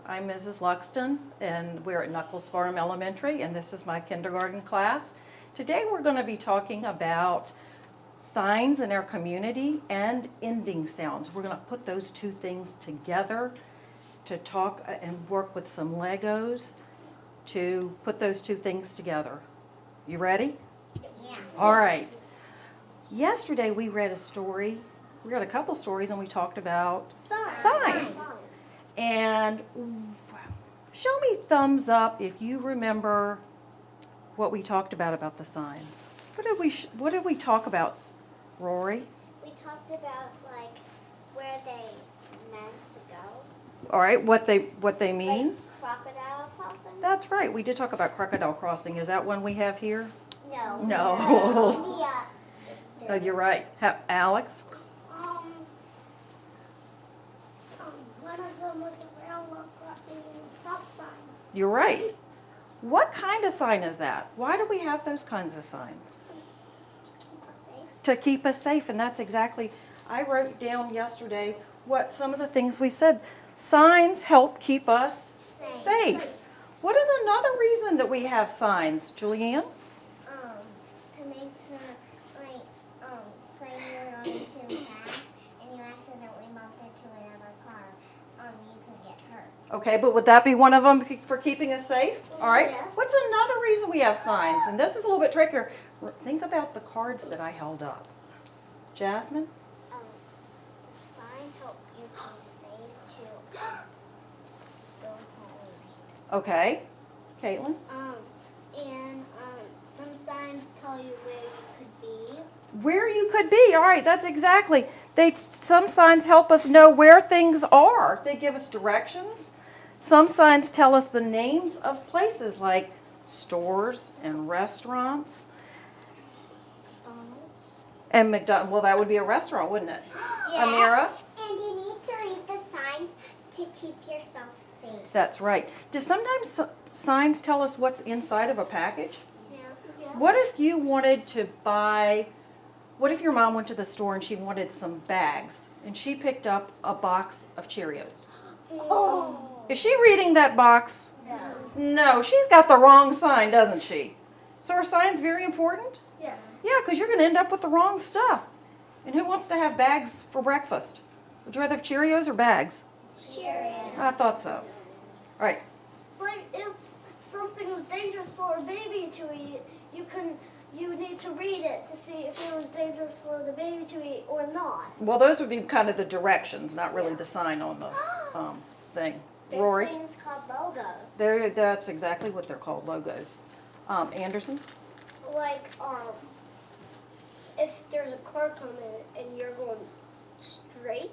I'm Mrs. Luxton, and we're at Nuckols Farm Elementary, and this is my kindergarten class. Today we're going to be talking about signs in our community and ending sounds. We're going to put those two things together to talk and work with some Legos to put those two things together. You ready? Yeah. All right. Yesterday we read a story. We read a couple stories and we talked about signs. And show me thumbs up if you remember what we talked about the signs. What did we talk about, Rory? We talked about like where they meant to go. All right, what they mean? Like crocodile crossing. That's right. We did talk about crocodile crossing. Is that one we have here? No. No. India. Oh, you're right. Alex? One of them was a railroad crossing and a stop sign. You're right. What kind of sign is that? Why do we have those kinds of signs? To keep us safe. To keep us safe, and that's exactly, I wrote down yesterday what some of the things we said. Signs help keep us safe. What is another reason that we have signs, Julianne? To make sure, like, say you're going too fast and you accidentally bumped into another car, you could get hurt. Okay, but would that be one of them for keeping us safe? All right. Yes. What's another reason we have signs? And this is a little bit trickier. Think about the cards that I held up. Jasmine? Sign help you keep safe to go home. Okay. Caitlin? And some signs tell you where you could be. Where you could be. All right, that's exactly. Some signs help us know where things are. They give us directions. Some signs tell us the names of places like stores and restaurants. And McDonald's. Well, that would be a restaurant, wouldn't it? Yeah. Amira? And you need to read the signs to keep yourself safe. That's right. Do sometimes signs tell us what's inside of a package? Yeah. What if you wanted to buy, what if your mom went to the store and she wanted some bags and she picked up a box of Cheerios? Oh. Is she reading that box? No. No, she's got the wrong sign, doesn't she? So are signs very important? Yes. Yeah, because you're going to end up with the wrong stuff. And who wants to have bags for breakfast? Would you rather have Cheerios or bags? Cheerios. I thought so. All right. It's like if something was dangerous for a baby to eat, you need to read it to see if it was dangerous for the baby to eat or not. Well, those would be kind of the directions, not really the sign on the thing. Rory? This thing's called logos. That's exactly what they're called, logos. Anderson? Like, if there's a car coming and you're going straight,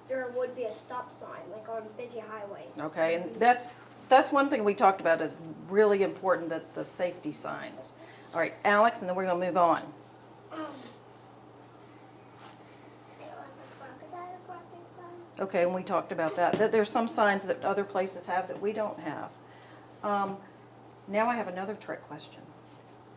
there would be a stop sign, like on busy highways. Okay, and that's one thing we talked about is really important, that the safety signs. All right, Alex, and then we're going to move on. It was a crocodile crossing sign. Okay, and we talked about that. There's some signs that other places have that we don't have. Now I have another trick question.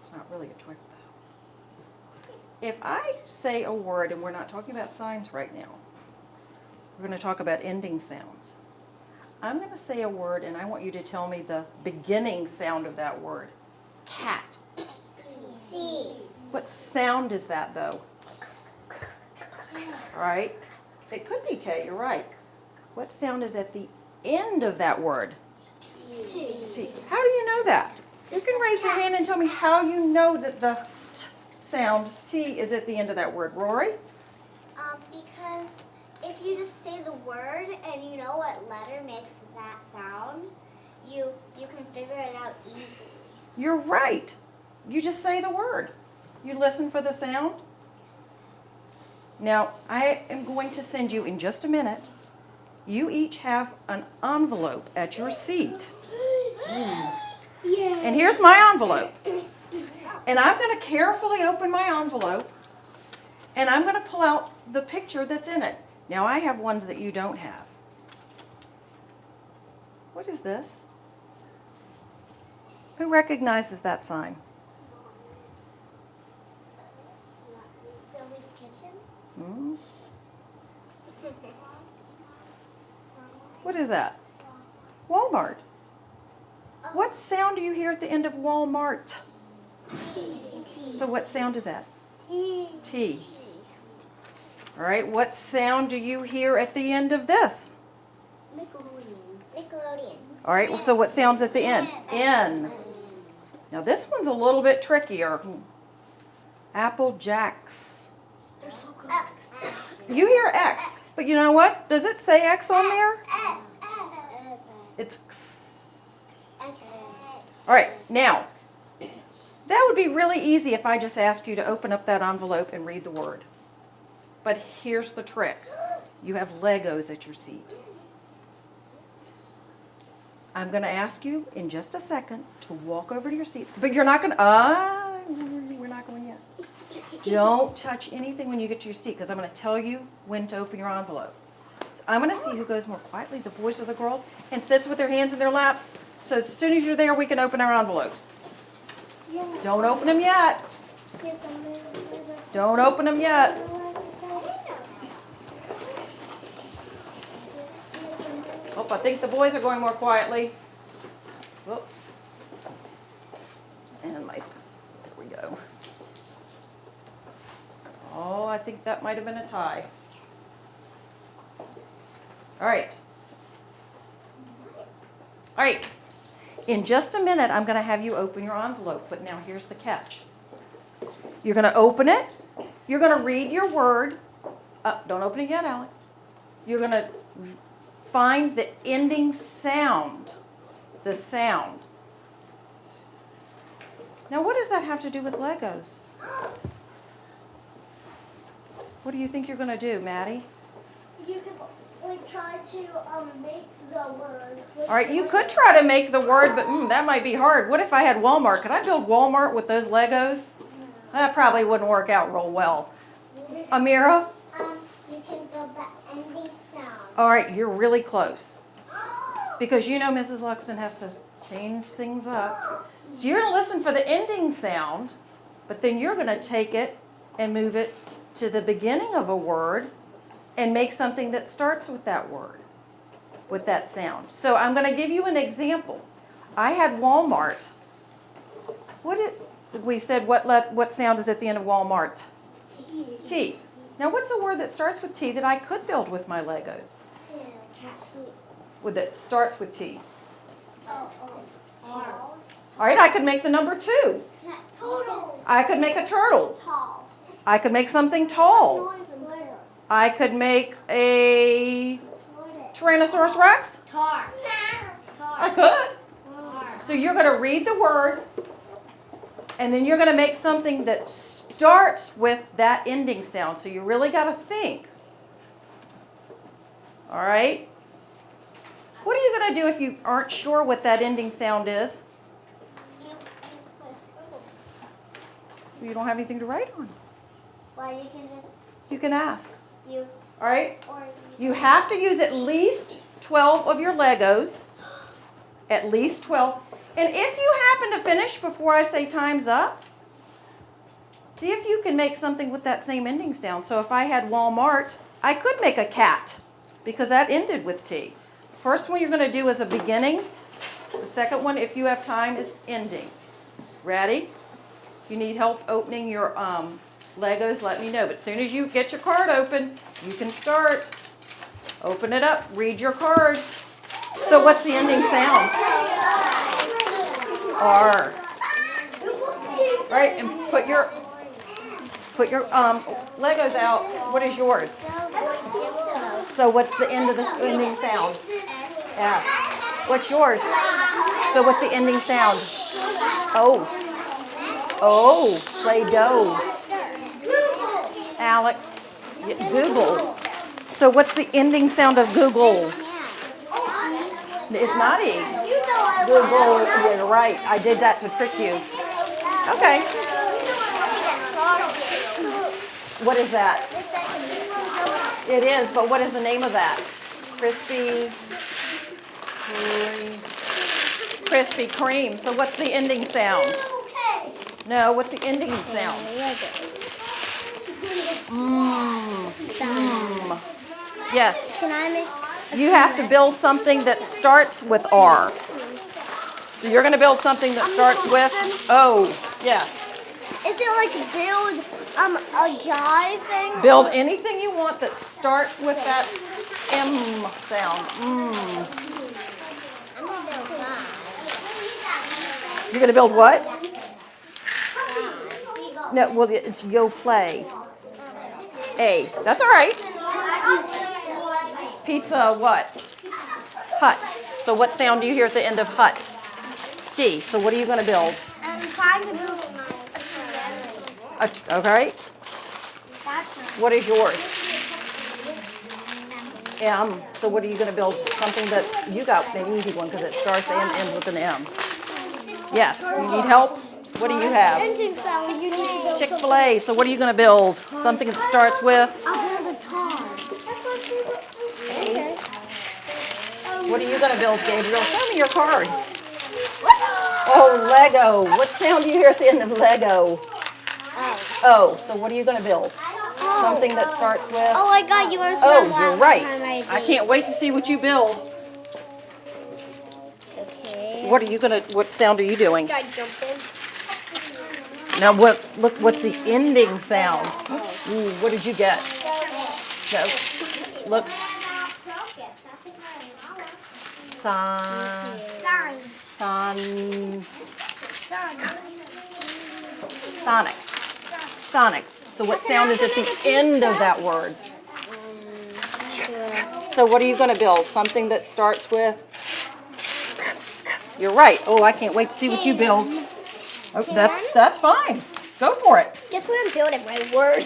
It's not really a trick, though. If I say a word, and we're not talking about signs right now, we're going to talk about ending sounds. I'm going to say a word, and I want you to tell me the beginning sound of that word. Cat. C. What sound is that, though? Right? It could be K, you're right. What sound is at the end of that word? T. How do you know that? You can raise your hand and tell me how you know that the T sound, T, is at the end of that word. Rory? Because if you just say the word and you know what letter makes that sound, you can figure it out easily. You're right. You just say the word. You listen for the sound. Now, I am going to send you in just a minute. You each have an envelope at your seat. Yeah. And here's my envelope. And I'm going to carefully open my envelope. And I'm going to pull out the picture that's in it. Now, I have ones that you don't have. What is this? Who recognizes that sign? Zoe's kitchen. What is that? Walmart. What sound do you hear at the end of Walmart? So what sound is that? T. All right, what sound do you hear at the end of this? Nickelodeon. All right, so what sound's at the end? N. Now this one's a little bit trickier. Apple Jacks. They're so good. X. You hear X, but you know what? Does it say X on there? S. It's X. X. All right, now, that would be really easy if I just asked you to open up that envelope and read the word. But here's the trick. You have Legos at your seat. I'm going to ask you in just a second to walk over to your seats. But you're not going to, we're not going yet. Don't touch anything when you get to your seat because I'm going to tell you when to open your envelope. So I'm going to see who goes more quietly, the boys or the girls, and sits with their hands in their laps. So as soon as you're there, we can open our envelopes. Don't open them yet. Don't open them yet. Oh, I think the boys are going more quietly. Whoop. And there we go. Oh, I think that might have been a tie. All right. All right. In just a minute, I'm going to have you open your envelope, but now here's the catch. You're going to open it. You're going to read your word. Don't open it yet, Alex. You're going to find the ending sound. The sound. Now, what does that have to do with Legos? What do you think you're going to do, Maddie? You could try to make the word. All right, you could try to make the word, but that might be hard. What if I had Walmart? Could I build Walmart with those Legos? That probably wouldn't work out real well. Amira? You can build the ending sound. All right, you're really close. Because you know Mrs. Luxton has to change things up. So you're going to listen for the ending sound, but then you're going to take it and move it to the beginning of a word and make something that starts with that word, with that sound. So I'm going to give you an example. I had Walmart. We said what sound is at the end of Walmart? T. Now what's a word that starts with T that I could build with my Legos? That starts with T. All right, I could make the number 2. Total. I could make a turtle. Tall. I could make something tall. I could make a Tyrannosaurus Rex. Tar. I could. So you're going to read the word, and then you're going to make something that starts with that ending sound. So you really got to think. All right? What are you going to do if you aren't sure what that ending sound is? You don't have anything to write on. Well, you can just You can ask. you All right? or You have to use at least 12 of your Legos. At least 12. And if you happen to finish before I say time's up, see if you can make something with that same ending sound. So if I had Walmart, I could make a cat because that ended with T. First one you're going to do is a beginning. The second one, if you have time, is ending. Ready? If you need help opening your Legos, let me know. But as soon as you get your card open, you can start. Open it up. Read your card. So what's the ending sound? R. All right, and put your Legos out. What is yours? So what's the end of the ending sound? S. What's yours? So what's the ending sound? O. Oh, Play-Doh. Alex, Google. So what's the ending sound of Google? It's not E. Google, you're right. I did that to trick you. Okay. What is that? It is, but what is the name of that? Krispy Kreme. So what's the ending sound? No, what's the ending sound? Yes. Can I make You have to build something that starts with R. So you're going to build something that starts with O. Yes. Is it like build a guy thing? Build anything you want that starts with that M sound. Mm. I'm gonna build five. You're going to build what? No, well, it's yo play. A. That's all right. Pizza what? Hut. So what sound do you hear at the end of hut? T. So what are you going to build? I'm trying to build Okay. What is yours? M. So what are you going to build? Something that you got an easy one because it starts and ends with an M. Yes. You need help? What do you have? engine sound. You need to build Chick-fil-A. So what are you going to build? Something that starts with? I'll build a car. Okay. What are you going to build, Gabriel? Show me your card. Oh, Lego. What sound do you hear at the end of Lego? Oh, so what are you going to build? Something that starts with? Oh, I got yours. Oh, you're right. I can't wait to see what you build. Okay. What sound are you doing? Guy jumping. Now look, what's the ending sound? Ooh, what did you get? No. Look. Son. Sonic. Sonic. So what sound is at the end of that word? So what are you going to build? Something that starts with? You're right. Oh, I can't wait to see what you build. Oh, that's fine. Go for it. Guess what I'm building? My word.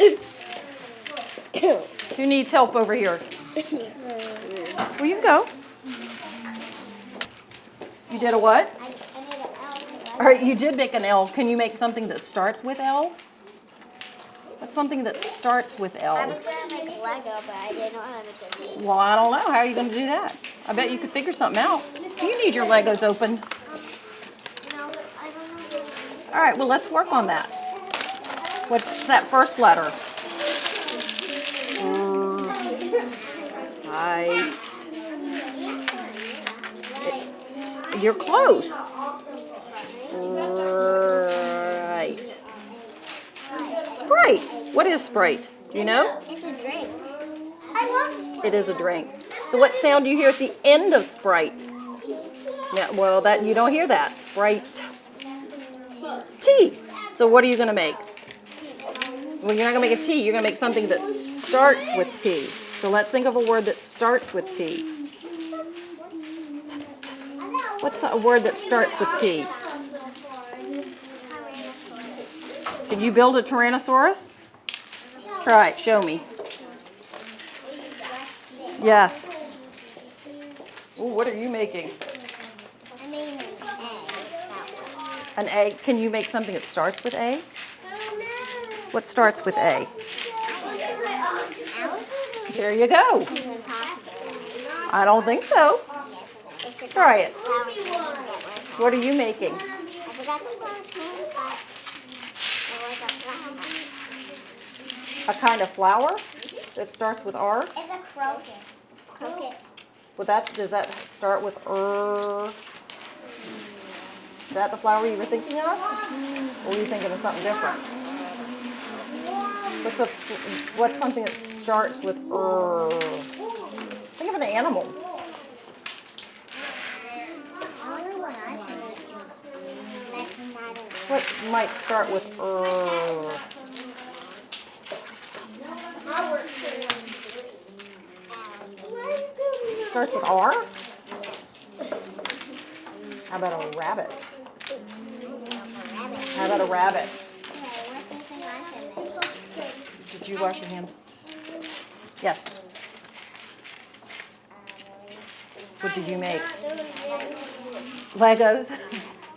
Who needs help over here? Well, you can go. You did a what? I made an L. All right, you did make an L. Can you make something that starts with L? What's something that starts with I L? was gonna make a Lego, but I didn't know how to make it. Well, I don't know. How are you going to do that? I bet you could figure something out. You need your Legos open. No, I don't know. All right, well, let's work on that. What's that first letter? Right. You're close. Sprite. Sprite. What is Sprite? Do you know? It's a drink. It is a drink. So what sound do you hear at the end of Sprite? Yeah, well, that you don't hear that. Sprite. T. So what are you going to make? Well, you're not going to make a T. You're going to make something that starts with T. So let's think of a word that starts with T. What's a word that starts with T? Can you build a Tyrannosaurus? Try it. Show me. Yes. Ooh, what are you making? I made an A. An A. Can you make something that starts with A? What starts with A? There you go. I don't think so. Try it. What are you making? I forgot the first name, but it was a flower. A kind of flower that starts with R? It's a crocus. Crocus. Does that start with R? Is that the flower you were thinking of? Or were you thinking of something different? What's something that starts with R? Think of an animal. I wonder what I should make. That's not a What might start with R? Starts with R? How about a rabbit? How about a rabbit? Okay, what do you think I should make? Did you wash your hands? Yes. What did you make? Legos?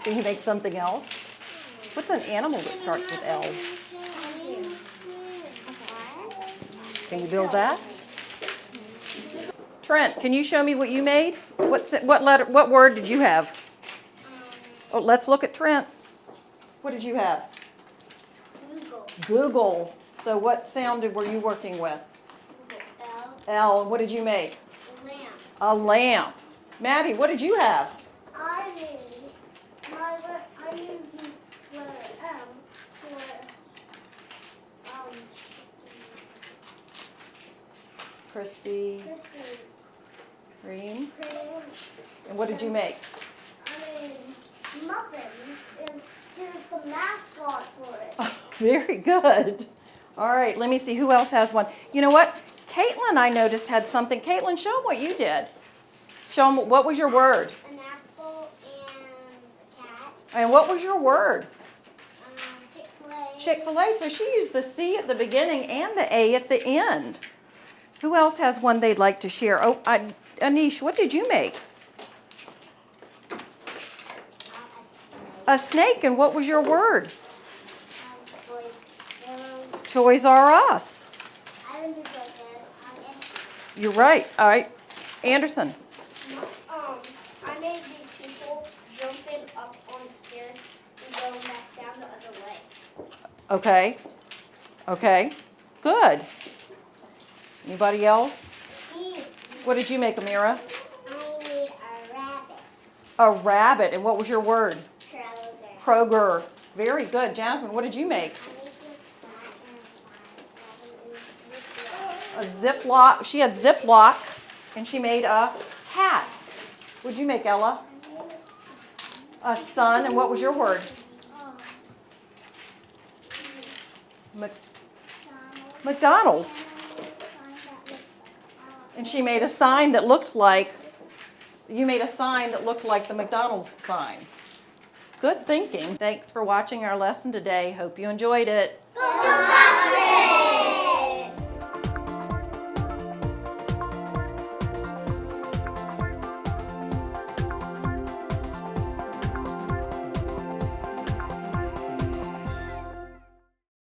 Can you make something else? What's an animal that starts with L? Can you build that? Trent, can you show me what you made? What word did you have? Oh, let's look at Trent. What did you have? Google. Google. So what sound were you working with? L. L. What did you make? Lamp. A lamp. Maddie, what did you have? I used the letter M for Crispy Krispy Kreme. Kreme. And what did you make? I made muffins, and there's the mascot for it. Very good. All right, let me see who else has one. You know what? Caitlin, I noticed, had something. Caitlin, show them what you did. Show them, what was your word? An apple and a cat. And what was your word? Chick-fil-A. Chick-fil-A. So she used the C at the beginning and the A at the end. Who else has one they'd like to share? Oh, Anish, what did you make? A snake. And what was your word? Toys R Us. I didn't do that. You're right. All right. Anderson. I made the people jumping up on stairs and going back down the other way. Okay. Okay. Good. Anybody else? What did you make, Amira? I made a rabbit. A rabbit. And what was your word? Kroger. Kroger. Very good. Jasmine, what did you make? I made A Ziploc. She had Ziploc, and she made a hat. What'd you make, Ella? A sun. And what was your word? McDonald's. And she made a sign that looked like, you made a sign that looked like the McDonald's sign. Good thinking. Thanks for watching our lesson today. Hope you enjoyed it. Go Luxton!